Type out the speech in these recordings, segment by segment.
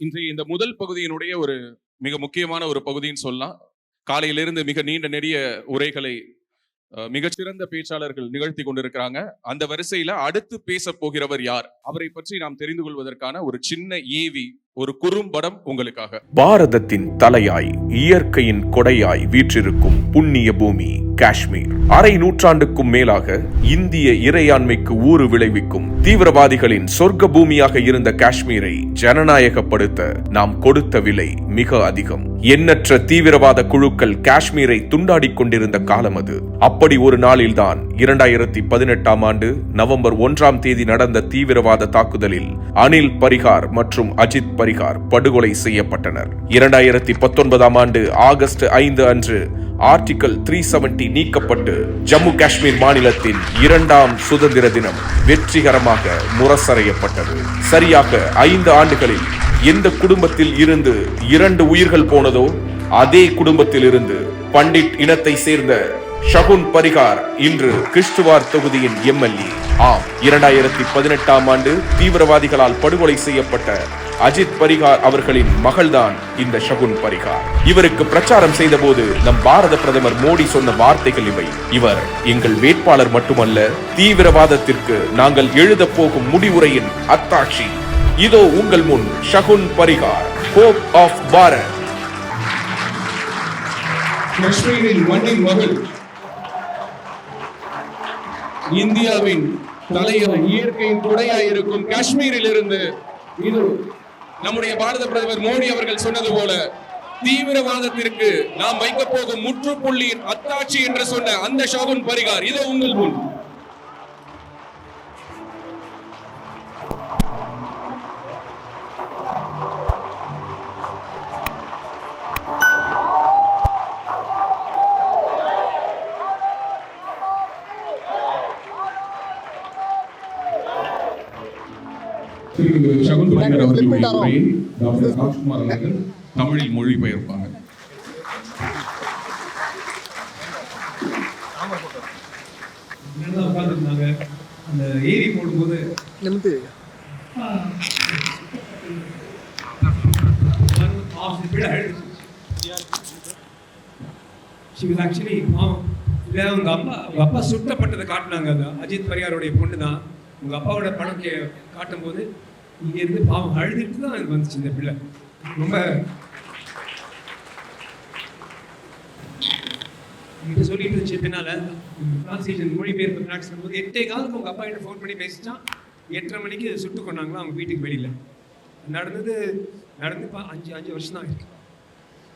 இன்றைய இந்த முதல் பகுதியினுடைய ஒரு மிக முக்கியமான ஒரு பகுதின்னு சொல்லலாம். காலையிலிருந்து மிக நீண்ட நெடிய உரைகளை மிகச்சிறந்த பேச்சாளர்கள் நிகழ்த்தி கொண்டிருக்கிறாங்க. அந்த வரிசையில அடுத்து பேச போகிறவர் யார், அவரை பற்றி நாம் தெரிந்து கொள்வதற்கான ஒரு சின்ன ஏவி, ஒரு குறும்படம் உங்களுக்காக. பாரதத்தின் தலையாய், இயற்கையின் கொடையாய் வீற்றிருக்கும் புண்ணிய பூமி காஷ்மீர். அரை நூற்றாண்டுக்கும் மேலாக இந்திய இறையாண்மைக்கு ஊறு விளைவிக்கும் தீவிரவாதிகளின் சொர்க்க பூமியாக இருந்த காஷ்மீரை ஜனநாயகப்படுத்த நாம் கொடுத்த விலை மிக அதிகம். எண்ணற்ற தீவிரவாத குழுக்கள் காஷ்மீரை துண்டாடி கொண்டிருந்த காலம் அது. அப்படி ஒரு நாளில்தான் 2018 ஆண்டு நவம்பர் 1 நடந்த தீவிரவாத தாக்குதலில் அனில் பரிகார் மற்றும் அஜித் பரிகார் படுகொலை செய்யப்பட்டனர். 2019 ஆண்டு ஆகஸ்ட் 5 அன்று ஆர்டிகல் 370 நீக்கப்பட்டு ஜம்மு காஷ்மீர் மாநிலத்தின் 2ஆம் சுதந்திர தினம் வெற்றிகரமாக முரசறையப்பட்டது. சரியாக 5 ஆண்டுகளில் எந்த குடும்பத்தில் இருந்து 2 உயிர்கள் போனதோ அதே குடும்பத்தில் இருந்து பண்டிட் இனத்தை சேர்ந்த ஷகுன் பரிகார் இன்று கிஷ்ட்வார் தொகுதியின் எம்எல்ஏ. ஆம், 2018 ஆண்டு தீவிரவாதிகளால் படுகொலை செய்யப்பட்ட அஜித் பரிகார் அவர்களின் மகள்தான் இந்த ஷகுன் பரிகார். இவருக்கு பிரச்சாரம் செய்த போது நம் பாரத பிரதமர் மோடி சொன்ன வார்த்தைகள் இவை: இவர் எங்கள் வேட்பாளர் மட்டுமல்ல, தீவிரவாதத்திற்கு நாங்கள் எழுத போகும் முடிவுரையின் அத்தாட்சி. இதோ உங்கள் முன் ஷகுன் பரிகார், ஹோப் ஆஃப் பாரத். காஷ்மீரின் மண்ணின் மகள், இந்தியாவின் தலையாய், இயற்கையின் கொடையாய் இருக்கும் காஷ்மீரில் இருந்து இது நம்முடைய பாரத பிரதமர் மோடி அவர்கள் சொன்னது போல, தீவிரவாதத்திற்கு நாம் வைக்க போகும் முற்றுப்புள்ளியின் அத்தாட்சி என்று சொன்ன அந்த ஷகுன் பரிகார் இதோ உங்கள் முன். ஷகுன் பரிகார் அவர்களுடைய உரையை டாக்டர் ராஜ்குமார் அவர்கள் தமிழில் மொழிபெயர்ப்பாங்க. உட்காந்துருந்தாங்க. அந்த ஏரி போடும்போது அவங்க அப்பா சுட்டப்பட்டதை காட்டினாங்க. அஜித் பரிகாரோடைய பொண்ணு தான். உங்க அப்பாவோட படம் காட்டும் போது இங்க இருந்து பாவம் அழுதுட்டு தான் எனக்கு வந்துச்சு. இந்த பிள்ளை ரொம்ப சொல்லிட்டு இருந்துச்சு. பின்னால டிரான்ஸ்லேஷன் மொழிபெயர்ப்பு ப்ராக்டிஸ் போது 8:15 உங்க அப்பா கிட்ட ஃபோன் பண்ணி பேசிட்டான். 8:30 மணிக்கு சுட்டு கொண்டாங்களா அவங்க வீட்டுக்கு வெளியில. நடந்து 5 வருஷம் தான் இருக்கு.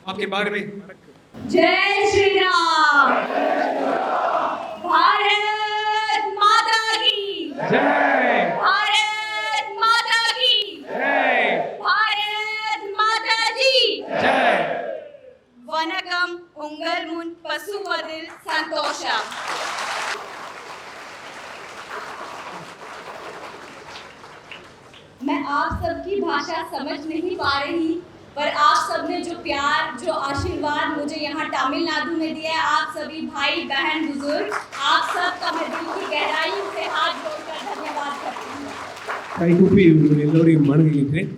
आपके बारे में जय श्री राम, भारत माता की जय, भारत माता की जय, भारत माता जी जय. वनकम उंगल मुन पशुवदिल संतोषा. मैं आप सबकी भाषा समझ नहीं पा रही, पर आप सब ने जो प्यार, जो आशीर्वाद मुझे यहाँ तमिलनाडु में दिया है, आप सभी भाई बहन बुजुर्ग, आप सबका मैं दिल की गहराइयों से हाथ जोड़कर धन्यवाद करती हूँ. கைகூப்பி உங்கள் எல்லோரையும் வணங்குகின்றேன்.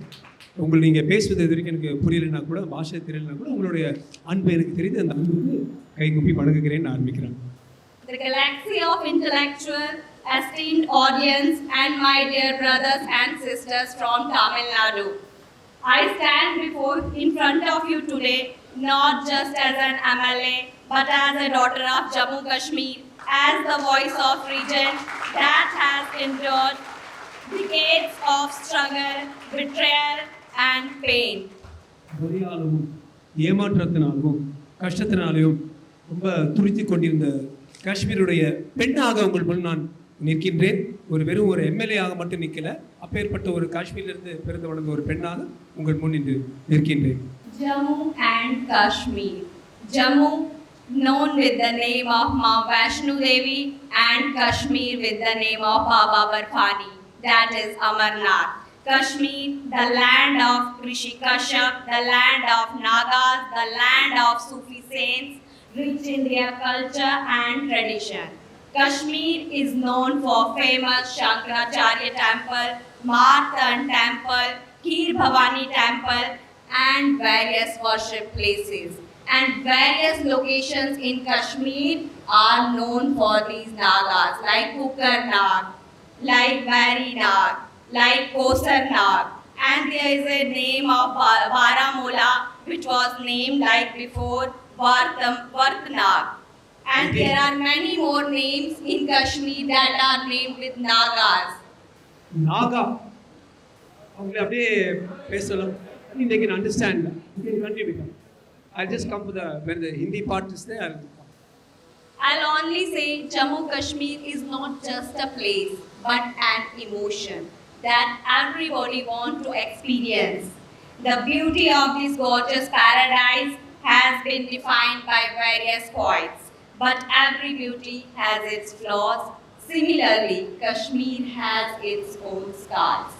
உங்கள் நீங்கள் பேசுவது இது வரைக்கும் எனக்கு புரியலைன்னா கூட, பாஷை தெரியலனா கூட உங்களுடைய அன்பு எனக்கு தெரிந்து அந்த அன்புக்கு கைகூப்பி வணங்குகிறேன் ஆரம்பிக்கிறேன். The galaxy of intellectual, esteemed audience and my dear brothers and sisters from Tamil Nadu. I stand in front of you today not just as an MLA but as a daughter of Jammu Kashmir, as the voice of region that has endured decades of struggle, betrayal and pain. வலியாலும் ஏமாற்றத்தினாலும் கஷ்டத்தினாலும் ரொம்ப துடித்து கொண்டிருந்த காஷ்மீருடைய பெண்ணாக உங்கள் முன் நான் நிற்கின்றேன். வெறும் ஒரு MLA ஆக மட்டும் நிற்கல, அப்பேற்பட்ட ஒரு காஷ்மீரிலிருந்து பிறந்து வளர்ந்த ஒரு பெண்ணாக உங்கள் முன் நிற்கின்றேன். Jammu and Kashmir. Jammu known with the name of Ma Vaishno Devi and Kashmir with the name of Baba Barfani, that is Amarnath. Kashmir, the land of Rishi Kashyap, the land of Nagas, the land of Sufi saints, rich in their culture and tradition. Kashmir is known for famous Shankaracharya temple, Marthan temple, Kheer Bhavani Temple, and various worship places. And various locations in Kashmir are known for these Nagas, like Kukar Nag, like Vari Nag, like Kosar Nag. And there is a name of Baramola, which was named like before Varth Nag. And there are many more names in Kashmir that are named with Nagas. Naga அவங்கள அப்படியே பேசலாம். I think they can understand. You can continue. I'll just come to when the Hindi part is there. I'll only say Jammu Kashmir is not just a place but an emotion that everybody wants to experience. The beauty of this gorgeous paradise has been defined by various poets, but every beauty has its flaws. Similarly, Kashmir has its own scars.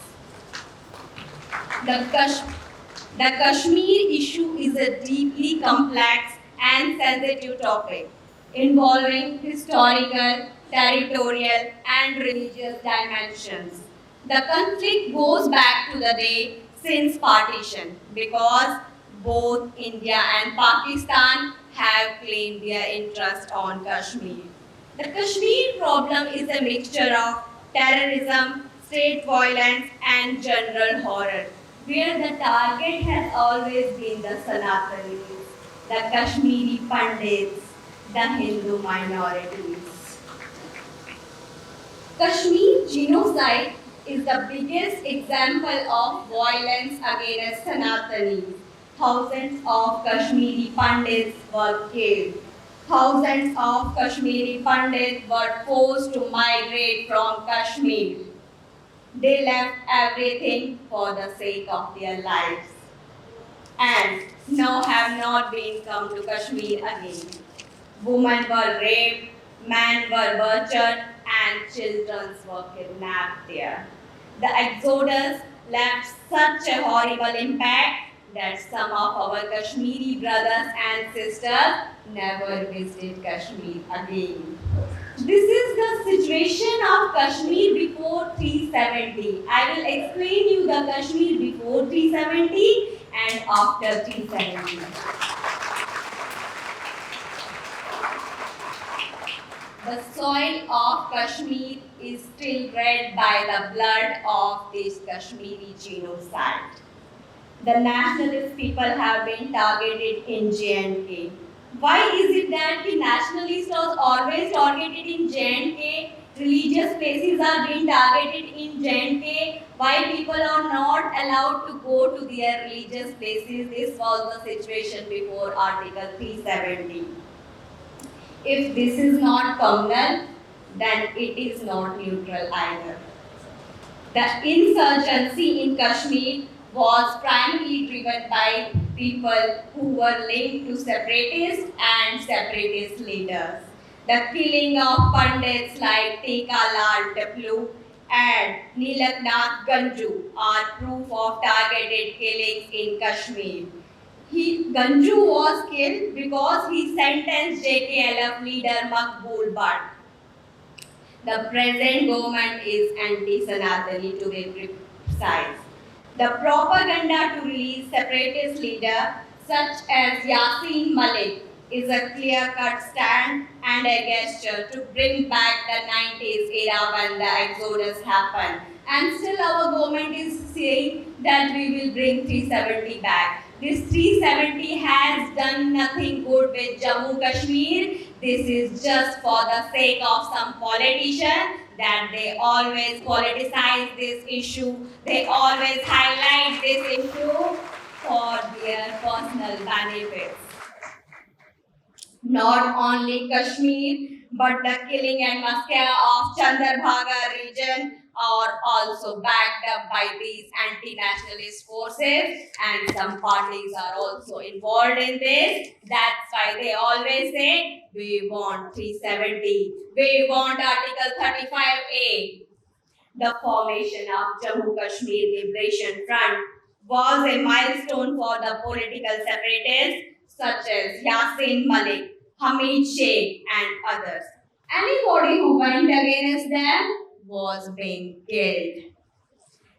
The Kashmir issue is a deeply complex and sensitive topic involving historical, territorial, and religious dimensions. The conflict goes back to the day since partition because both India and Pakistan have claimed their interest on Kashmir. The Kashmir problem is a mixture of terrorism, state violence, and general horror, where the target has always been the Sanatanis, the Kashmiri Pandits, the Hindu minorities. Kashmir genocide is the biggest example of violence against Sanatanis. Thousands of Kashmiri Pandits were killed. Thousands of Kashmiri Pandits were forced to migrate from Kashmir. They left everything for the sake of their lives and now have not been come to Kashmir again. Women were raped, men were butchered, and children were kidnapped there. The exodus left such a horrible impact that some of our Kashmiri brothers and sisters never visited Kashmir again. This is the situation of Kashmir before 370. I will explain you the Kashmir before 370 and after 370. The soil of Kashmir is still red by the blood of this Kashmiri genocide. The nationalist people have been targeted in J&K. Why is it that the nationalists are always targeted in J&K? Religious places are being targeted in J&K. Why people are not allowed to go to their religious places? This was the situation before Article 370. If this is not communal, then it is not neutral either. The insurgency in Kashmir was primarily driven by people who were linked to separatists and separatist leaders. The killing of Pandits like Tika Lal Taplu and Nilaknath Ganju are proof of targeted killings in Kashmir. Ganju was killed because he sentenced JKLF leader Maqbool Butt. The present government is anti-Sanatani to be precise. The propaganda to release separatist leaders such as Yasin Malik is a clear-cut stand and a gesture to bring back the 90s era when the exodus happened. And still our government is saying that we will bring 370 back. This 370 has done nothing good with Jammu Kashmir. This is just for the sake of some politician that they always politicize this issue. They always highlight this issue for their personal benefits. Not only Kashmir, but the killing and massacre of Chandrabhaga region are also backed up by these anti-nationalist forces, and some parties are also involved in this. That's why they always say, we want 370, we want Article 35A. The formation of Jammu Kashmir Liberation Front was a milestone for the political separatists such as Yasin Malik, Hamid Sheikh, and others. Anybody who went against them was being killed.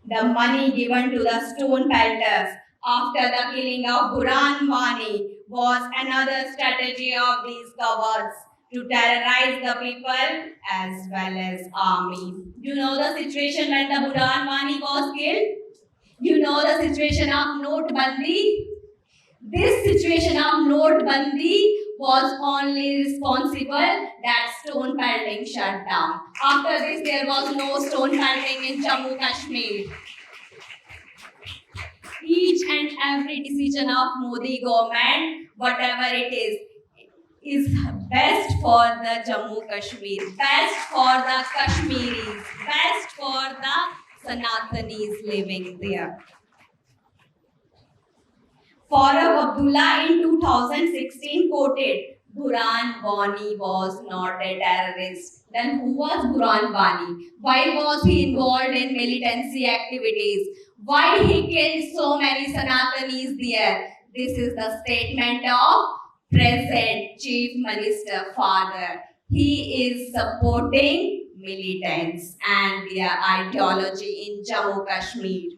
The money given to the stone pelters after the killing of Burhan Wani was another strategy of these cowards to terrorize the people as well as army. You know the situation when the Burhan Wani was killed? You know the situation of Notbandi? This situation of Notbandi was only responsible that stone pelting shut down. After this, there was no stone pelting in Jammu Kashmir. Each and every decision of Modi government, whatever it is best for the Jammu Kashmir, best for the Kashmiris, best for the Sanatanis living there. Farooq Abdullah in 2016 quoted, Burhan Wani was not a terrorist. Then who was Burhan Wani? Why was he involved in militancy activities? Why he killed so many Sanatanis there? This is the statement of present Chief Minister Father. He is supporting militants and their ideology in Jammu Kashmir.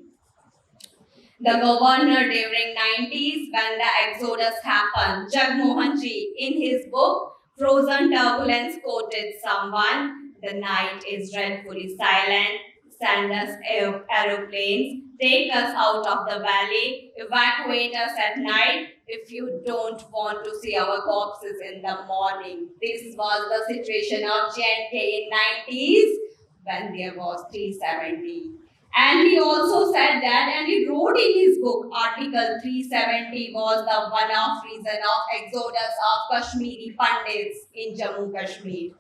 The governor during 90s when the exodus happened, Jagmohan Ji, in his book Frozen Turbulence quoted someone, the night is dreadfully silent, send us aeroplanes, take us out of the valley, evacuate us at night if you don't want to see our corpses in the morning. This was the situation of J&K in 90s when there was 370. And he also said that, and he wrote in his book, Article 370 was the one-off reason of exodus of Kashmiri Pandits in Jammu Kashmir.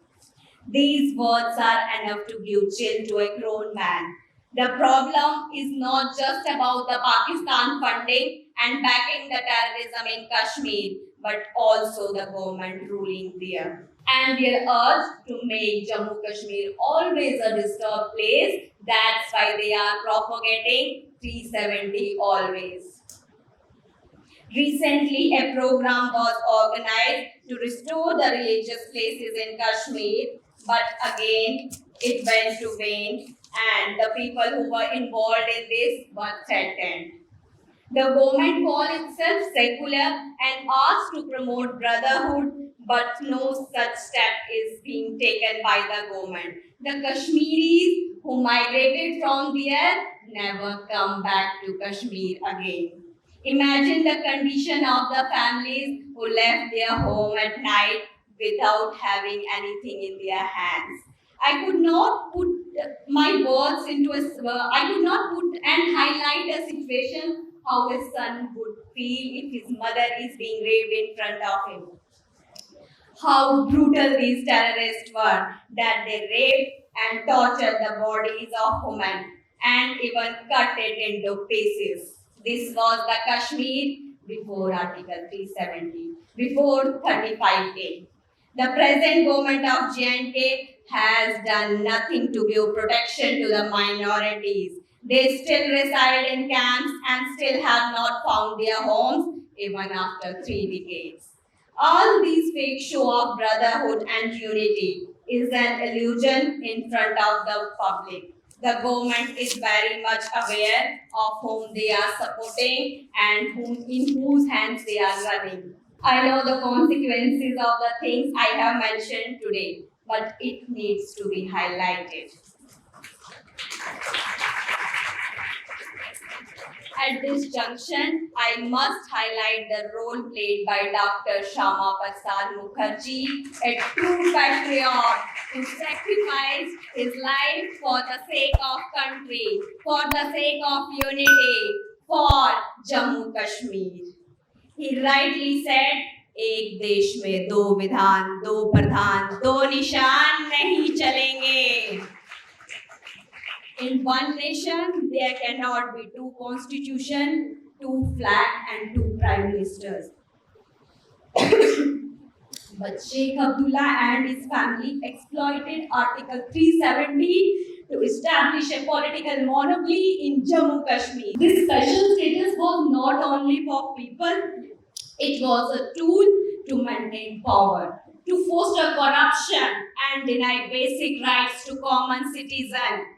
These words are enough to give chill to a grown man. The problem is not just about the Pakistan funding and backing the terrorism in Kashmir, but also the government ruling there. And their urge to make Jammu Kashmir always a disturbed place. That's why they are propagating 370 always. Recently, a program was organized to restore the religious places in Kashmir, but again, it went to vain, and the people who were involved in this were threatened. The government called itself secular and asked to promote brotherhood, but no such step is being taken by the government. The Kashmiris who migrated from there never come back to Kashmir again. Imagine the condition of the families who left their home at night without having anything in their hands. I could not put my words into I could not put and highlight a situation how a son would feel if his mother is being raped in front of him. How brutal these terrorists were, that they raped and tortured the bodies of women and even cut it into pieces. This was the Kashmir before Article 370, before 35A. The present government of J&K has done nothing to give protection to the minorities. They still reside in camps and still have not found their homes even after 3 decades. All these fake show of brotherhood and unity is an illusion in front of the public. The government is very much aware of whom they are supporting and in whose hands they are running. I know the consequences of the things I have mentioned today, but it needs to be highlighted. At this junction, I must highlight the role played by Dr. Shama Prasad Mukherjee, a true patriot who sacrificed his life for the sake of country, for the sake of unity, for Jammu Kashmir. He rightly said, एक देश में दो विधान, दो प्रधान, दो निशान नहीं चलेंगे. In one nation, there cannot be two constitutions, two flags, and two prime ministers. But Sheikh Abdullah and his family exploited Article 370 to establish a political monopoly in Jammu Kashmir. This special status was not only for people, it was a tool to maintain power, to foster corruption and deny basic rights to common citizens.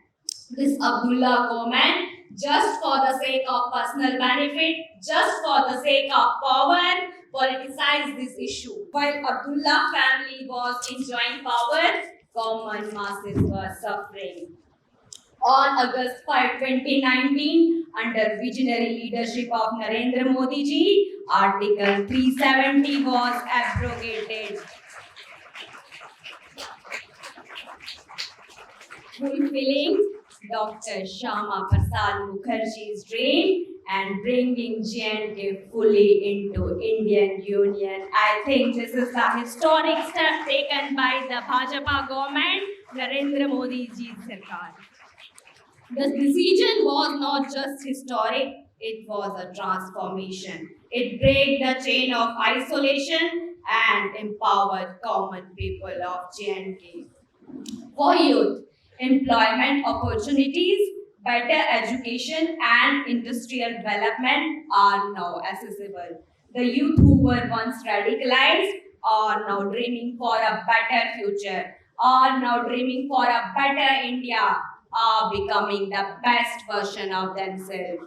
This Abdullah government, just for the sake of personal benefit, just for the sake of power, politicized this issue. While Abdullah family was enjoying power, common masses were suffering. On August 5, 2019, under visionary leadership of Narendra Modi ji, Article 370 was abrogated, fulfilling Dr. Shyama Prasad Mukherjee's dream and bringing J&K fully into Indian Union. I think this is a historic step taken by the Bhajapa government, Narendra Modi ji's sarkar. The decision was not just historic, it was a transformation. It broke the chain of isolation and empowered common people of J&K. For youth, employment opportunities, better education and industrial development are now accessible. The youth who were once radicalized are now dreaming for a better future, are now dreaming for a better India, are becoming the best version of themselves.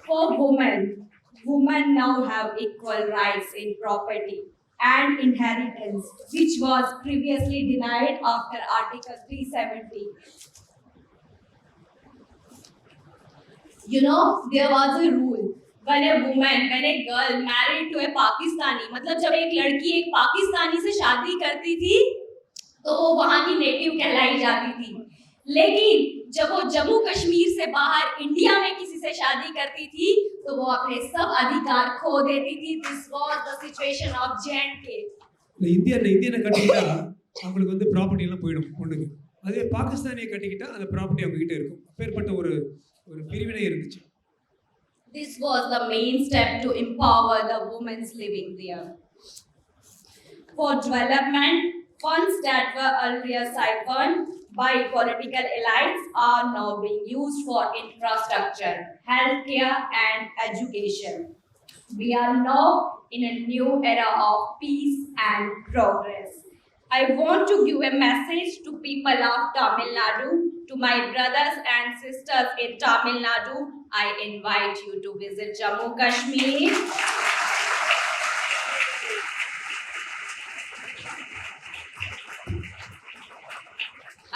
For women now have equal rights in property and inheritance, which was previously denied after Article 370. There was a rule. When a girl married to a Pakistani, मतलब जब एक लड़की एक पाकिस्तानी से शादी करती थी तो वो वहाँ की नेटिव कहलाई जाती थी, लेकिन जब वो जम्मू कश्मीर से बाहर इंडिया में किसी से शादी करती थी तो वो अपने सब अधिकार खो देती थी. This was the situation of J&K. இந்தியனை கட்டிக்கிட்டா அவங்களுக்கு வந்து ப்ராப்பர்ட்டி எல்லாம் போயிடும் பொண்ணுக்கு. அதே பாகிஸ்தானியை கட்டிக்கிட்டா அந்த ப்ராப்பர்ட்டி அவங்க கிட்ட இருக்கும். அப்பேற்பட்ட ஒரு பிரிவினை இருந்துச்சு. This was the main step to empower the women living there. For development, funds that were earlier siphoned by political elites are now being used for infrastructure, healthcare and education. We are now in a new era of peace and progress. I want to give a message to people of Tamil Nadu, to my brothers and sisters in Tamil Nadu. I invite you to visit Jammu Kashmir.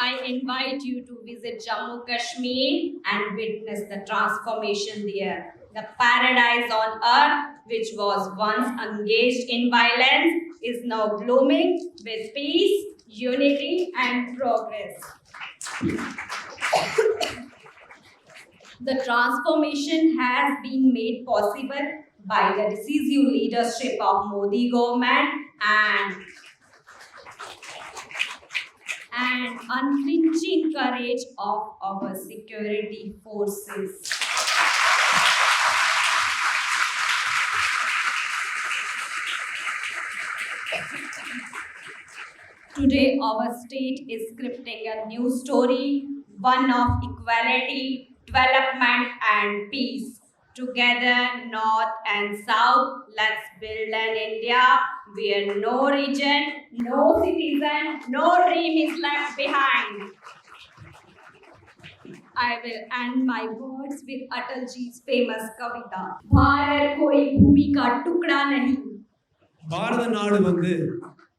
I invite you to visit Jammu Kashmir and witness the transformation there. The paradise on earth, which was once engaged in violence, is now blooming with peace, unity, and progress. The transformation has been made possible by the decisive leadership of Modi government and unflinching courage of our security forces. Today, our state is scripting a new story, one of equality, development, and peace. Together, North and South, let's build an India where no region, no citizen, no dream is left behind. I will end my words with Atalji's famous kavita. Bharat koi bhumi ka tukda nahi. பாரத நாடு வந்து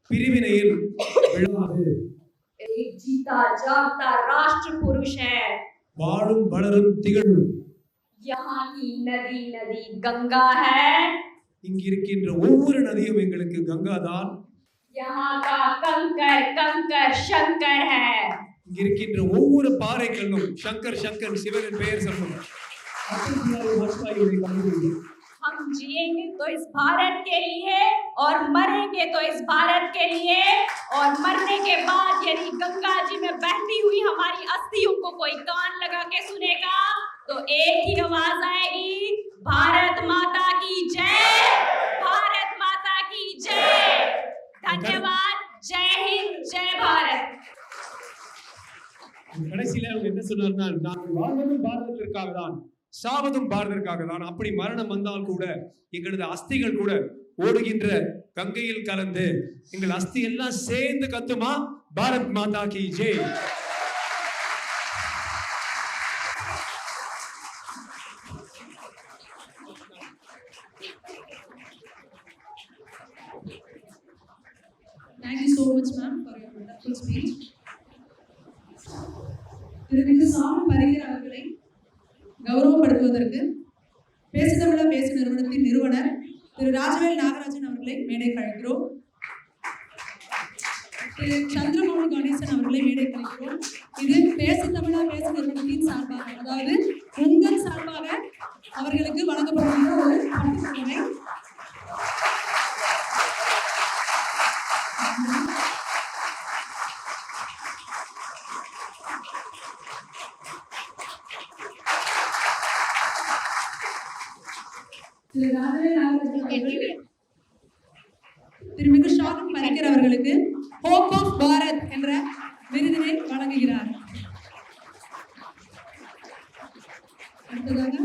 பிரிவினையில் விழாது. एक जीता जागता राष्ट्र पुरुष है. வாழும் வளரும் திகழும். यहाँ की नदी नदी गंगा है. இங்கு இருக்கின்ற ஒவ்வொரு நதியும் எங்களுக்கு கங்கா தான். यहाँ का कंकर कंकर शंकर है. இங்கு இருக்கின்ற ஒவ்வொரு பாறைகளும் शंकर शंकर சிவனின் பெயர் சொல்லும். हम जिएंगे तो इस भारत के लिए और मरेंगे तो इस भारत के लिए, और मरने के बाद यदि गंगा जी में बहती हुई हमारी अस्थियों को कोई कान लगा के सुनेगा तो एक ही आवाज आएगी, भारत माता की जय, भारत माता की जय. धन्यवाद. जय हिंद, जय भारत. கடைசியில அவங்க என்ன சொன்னார்னா, நாங்கள் வாழ்வதும் பாரதத்திற்காக தான், சாவதும் பாரதத்திற்காக தான். அப்படி மரணம் வந்தால் கூட எங்களது அஸ்திகள் கூட ஓடுகின்ற கங்கையில் கலந்து எங்கள் அஸ்தி எல்லாம் சேர்ந்து கத்துமா, பாரத் மாதா கி Jai. Thank you so much, ma'am, for your wonderful speech. திரு சாமி பரிகர் அவர்களை கௌரவப்படுத்துவதற்கு பேசு தமிழா பேசு நிறுவனத்தின் நிறுவனர் திரு ராஜவேல் நாகராஜன் அவர்களை மேடைக்கு அழைக்கிறோம். திரு சந்திரமௌலி கணேசன் அவர்களை மேடைக்கு அழைக்கிறோம். இது பேசு தமிழா பேசு நிறுவனத்தின் சார்பாக, அதாவது உங்கள் சார்பாக அவர்களுக்கு வழங்கப்படுகின்ற ஒரு பட்டுப்புடவை. திருமிகு ஷாகுன் பரிகர் அவர்களுக்கு ஹோப் ஆஃப் பாரத் என்ற விருதினை வழங்குகிறார். அடுத்ததாக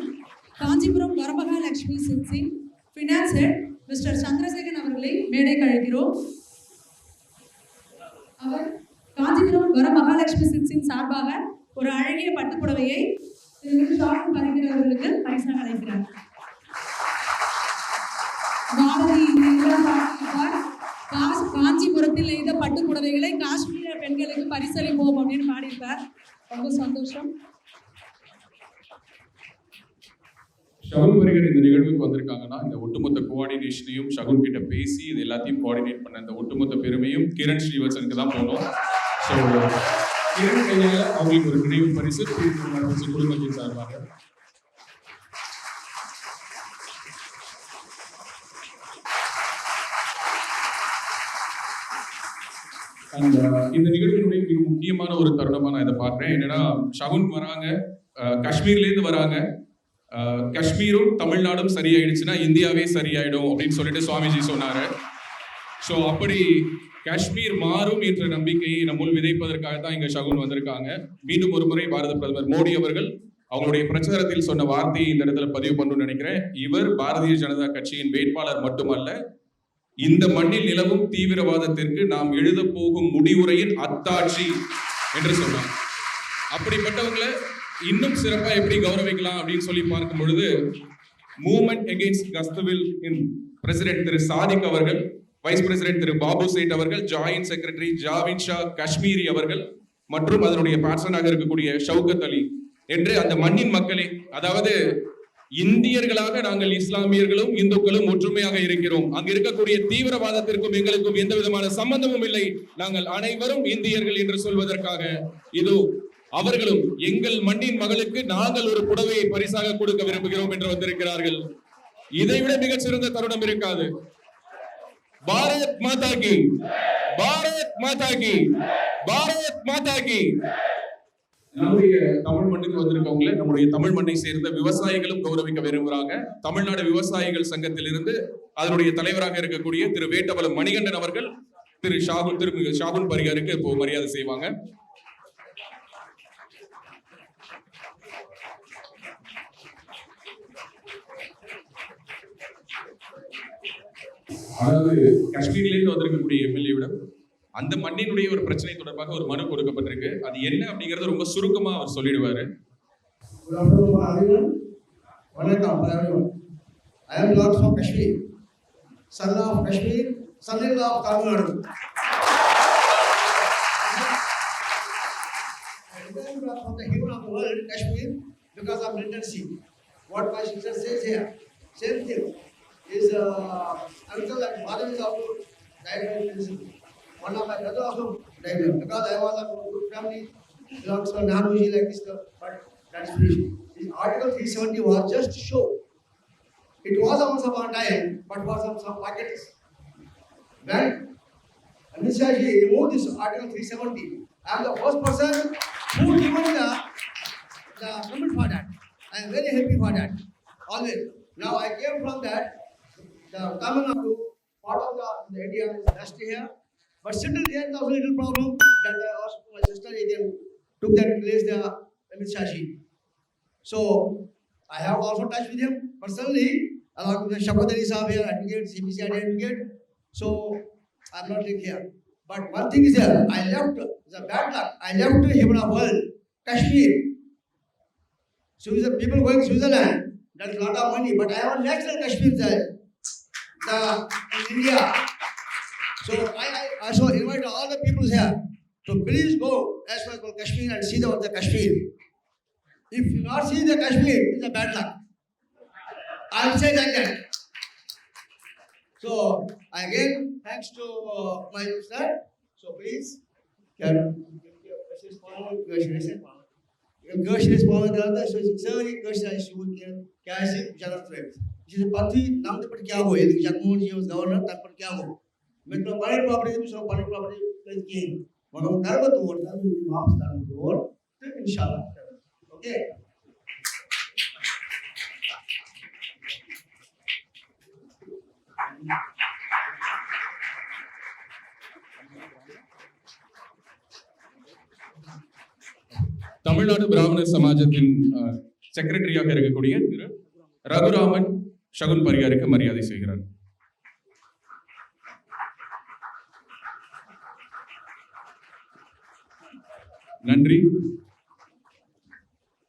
காஞ்சிபுரம் வரமகாலட்சுமி சில்க்ஸின் ஃபினான்ஸ் ஹெட் மிஸ்டர் சந்திரசேகரன் அவர்களை மேடைக்கு அழைக்கிறோம். அவர் காஞ்சிபுரம் வரமகாலட்சுமி சில்க்ஸின் சார்பாக ஒரு அழகிய பட்டுப்புடவையை திருமிகு ஷாகுன் பரிகர் அவர்களுக்கு பரிசாக அழைக்கிறார். காஞ்சிபுரத்தில் நெய்த பட்டு புடவைகளை காஷ்மீர பெண்களுக்கு பரிசளிப்போம் அப்படின்னு பாடியிருப்பார். ரொம்ப சந்தோஷம். ஷகுன் பரிகர் இந்த நிகழ்வுக்கு வந்திருக்காங்கன்னா இந்த ஒட்டுமொத்த கோஆர்டினேஷனையும் ஷகுன் கிட்ட பேசி இது எல்லாத்தையும் கோஆர்டினேட் பண்ண இந்த ஒட்டுமொத்த பெருமையும் கிரண் ஸ்ரீவத்சனுக்கு தான் போனோம். ஸோ கிரண் கையால் அவங்களுக்கு ஒரு நினைவு பரிசு குடும்பத்தின் சார்பாக. அந்த இந்த நிகழ்ச்சியினுடைய மிக முக்கியமான ஒரு தருணமா நான் இதை பார்க்கிறேன். என்னன்னா ஷகுன் வராங்க, காஷ்மீர்லேருந்து வராங்க. காஷ்மீரும் தமிழ்நாடும் சரியாயிடுச்சுன்னா இந்தியாவே சரியாயிடும் அப்படின்னு சொல்லிட்டு சுவாமிஜி சொன்னாரு. ஸோ அப்படி காஷ்மீர் மாறும் என்ற நம்பிக்கையை நம்முள் விதைப்பதற்காக தான் இங்க ஷகுன் வந்திருக்காங்க. மீண்டும் ஒரு முறை பாரத பிரதமர் மோடி அவர்கள் அவங்களுடைய பிரச்சாரத்தில் சொன்ன வார்த்தையை இந்த இடத்துல பதிவு பண்ணணும்னு நினைக்கிறேன். இவர் பாரதிய ஜனதா கட்சியின் வேட்பாளர் மட்டுமல்ல, இந்த மண்ணில் நிலவும் தீவிரவாதத்திற்கு நாம் எழுத போகும் முடிவுரையின் அத்தாட்சி என்று சொன்னார். அப்படிப்பட்டவங்களை இன்னும் சிறப்பா எப்படி கௌரவிக்கலாம் அப்படின்னு சொல்லி பார்க்கும் பொழுது மூவ்மெண்ட் அகெயின்ஸ்ட் கஸ்தவில் இன் பிரசிடென்ட் திரு சாதிக் அவர்கள், வைஸ் பிரசிடென்ட் திரு பாபு சேட் அவர்கள், ஜாயின்ட் செக்ரட்டரி ஜாவித் ஷா காஷ்மீரி அவர்கள் மற்றும் அதனுடைய பார்சனாக இருக்கக்கூடிய ஷவுகத் அலி என்று அந்த மண்ணின் மக்களை, அதாவது இந்தியர்களாக நாங்கள் இஸ்லாமியர்களும் இந்துக்களும் ஒற்றுமையாக இருக்கிறோம். அங்க இருக்கக்கூடிய தீவிரவாதத்திற்கும் எங்களுக்கும் எந்த விதமான சம்பந்தமும் இல்லை. நாங்கள் அனைவரும் இந்தியர்கள் என்று சொல்வதற்காக இதோ அவர்களும் எங்கள் மண்ணின் மகளுக்கு நாங்கள் ஒரு புடவையை பரிசாக கொடுக்க விரும்புகிறோம் என்று வந்திருக்கிறார்கள். இதைவிட மிகச்சிறந்த தருணம் இருக்காது. பாரத் மாதா கி, பாரத் மாதா கி, பாரத் மாதா கி. நம்முடைய தமிழ் மண்ணுக்கு வந்திருக்கவங்கள நம்முடைய தமிழ் மண்ணை சேர்ந்த விவசாயிகளும் கௌரவிக்க விரும்புகிறாங்க. தமிழ்நாடு விவசாயிகள் சங்கத்திலிருந்து அதனுடைய தலைவராக இருக்கக்கூடிய திரு வேட்டவலம் மணிகண்டன் அவர்கள் திரு ஷாகுன் பரிகருக்கு இப்போ மரியாதை செய்வாங்க. அதாவது காஷ்மீர்லேருந்து வந்திருக்கக்கூடிய எம்எல்ஏவிடம் அந்த மண்ணினுடைய ஒரு பிரச்சனை தொடர்பாக ஒரு மனு கொடுக்கப்பட்டிருக்கு. அது என்ன அப்படிங்கறது ரொம்ப சுருக்கமா அவர் சொல்லிடுவாரு. வணக்கம் everyone. I am Lord from Kashmir, son of Kashmir, son-in-law of Tamil Nadu. I am from the heaven of the world, Kashmir, because of militancy. What my sister says here, same thing. Is uncle and father is also died by militancy. One of my brother also died because I was a good family, belongs to Nahruji like this, but that's finished. This Article 370 was just to show. It was once upon a time, but for some pockets. When Amit Shah ji removed this Article 370, I am the first person who given the comment for that. I am very happy for that. Always. Now I came from that. The Tamil Nadu, part of the India is just here. But still there is also a little problem that my sister again took that place there, Amit Shah ji. So I have also touched with him personally, along with the Shaukat Ali Sahab here, advocate, CBCID advocate. So I am not here. But one thing is there, I left, it's a bad luck, I left heaven of world, Kashmir. So is the people going to Switzerland, that is a lot of money, but I have natural Kashmir there, in India. So I shall invite all the people here to please go as far as Kashmir and see the Kashmir. If you not see the Kashmir, it's a bad luck. I will say like that. So again, thanks to my sir. So please, can Mrs. Paul, Gershon is Paul, the other, so it's very Gershon, she would get Kashi, General Trade. She is a party, now the Patiago, the Jatmoon, she was governor, that Patiago. Metro Public Property, so public property is king. One of Darba to what the moms done to war, inshallah. Okay. Tamil Nadu பிராமணர் சமாஜத்தின் செக்ரட்டரியாக இருக்கக்கூடிய திரு ரகுராமன் ஷகுன் பரிகாருக்கு மரியாதை செய்கிறார். நன்றி.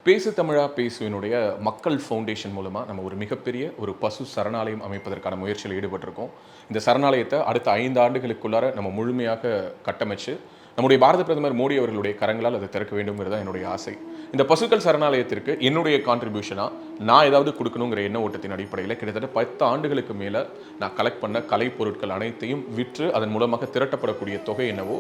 பேசு தமிழா பேசுவினுடைய மக்கள் foundation மூலமாக நம்ம ஒரு மிகப்பெரிய ஒரு பசு சரணாலயம் அமைப்பதற்கான முயற்சியில் ஈடுபட்டிருக்கோம். இந்த சரணாலயத்தை அடுத்த 5 ஆண்டுகளுக்குள்ளார நம்ம முழுமையாக கட்டமைச்சு நம்முடைய பாரத பிரதமர் மோடி அவர்களுடைய கரங்களால் அதை திறக்க வேண்டும்ங்கிறது தான் என்னுடைய ஆசை. இந்த பசுக்கள் சரணாலயத்திற்கு என்னுடைய கான்ட்ரிபியூஷனாக நான் ஏதாவது கொடுக்கணுங்கிற எண்ண ஓட்டத்தின் அடிப்படையில் கிட்டத்தட்ட 10 ஆண்டுகளுக்கு மேலே நான் கலெக்ட் பண்ண கலை பொருட்கள் அனைத்தையும் விற்று அதன் மூலமாக திரட்டப்படக்கூடிய தொகை என்னவோ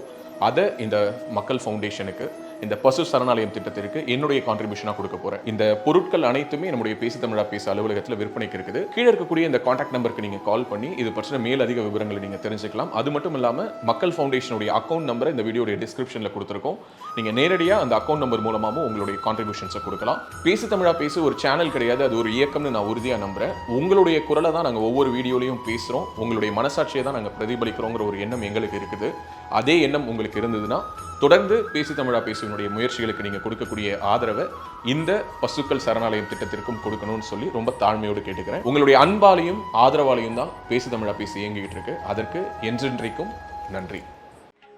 அதை இந்த மக்கள் ஃபவுண்டேஷனுக்கு, இந்த பசு சரணாலயம் திட்டத்திற்கு என்னுடைய கான்ட்ரிபியூஷனாக கொடுக்க போகிறேன். இந்த பொருட்கள் அனைத்துமே நம்முடைய பேசு தமிழா பேசு அலுவலகத்தில் விற்பனைக்கு இருக்குது. கீழே இருக்கக்கூடிய இந்த கான்டாக்ட் நம்பருக்கு நீங்கள் கால் பண்ணி இது பற்றின மேலதிக விவரங்களை நீங்கள் தெரிஞ்சுக்கலாம். அது மட்டும் இல்லாமல் மக்கள் ஃபவுண்டேஷனுடைய அக்கௌண்ட் நம்பரை இந்த வீடியோடைய டிஸ்கிரிப்ஷனில் கொடுத்துருக்கோம். நீங்கள் நேரடியாக அந்த அக்கௌண்ட் நம்பர் மூலமாகவும் உங்களுடைய கான்ட்ரிபியூஷன்ஸை கொடுக்கலாம். பேசு தமிழா பேசு ஒரு சேனல் கிடையாது, அது ஒரு இயக்கம்னு நான் உறுதியாக நம்புகிறேன். உங்களுடைய குரலை தான் நாங்கள் ஒவ்வொரு வீடியோலையும் பேசுகிறோம், உங்களுடைய மனசாட்சியை தான் நாங்கள் பிரதிபலிக்கிறோங்கிற ஒரு எண்ணம் எங்களுக்கு இருக்குது. அதே எண்ணம் உங்களுக்கு இருந்ததுன்னா தொடர்ந்து பேசு தமிழா பேசுவனுடைய முயற்சிகளுக்கு நீங்கள் கொடுக்கக்கூடிய ஆதரவை இந்த பசுக்கள் சரணாலயம் திட்டத்திற்கும் கொடுக்கணும்னு சொல்லி ரொம்ப தாழ்மையோடு கேட்டுக்கிறேன். உங்களுடைய அன்பாலையும் ஆதரவாலையும் தான் பேசு தமிழா பேசி இயங்கிட்டு இருக்கு. அதற்கு என்றென்றைக்கும் நன்றி.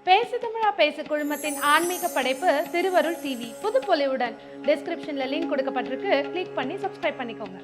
பேசு தமிழா பேசு குழுமத்தின் ஆன்மீக படைப்பு திருவருள் டிவி புதுப்பொலிவுடன் டிஸ்கிரிப்ஷன்ல லிங்க் கொடுக்கப்பட்டிருக்கு. கிளிக் பண்ணி சப்ஸ்கிரைப் பண்ணிக்கோங்க.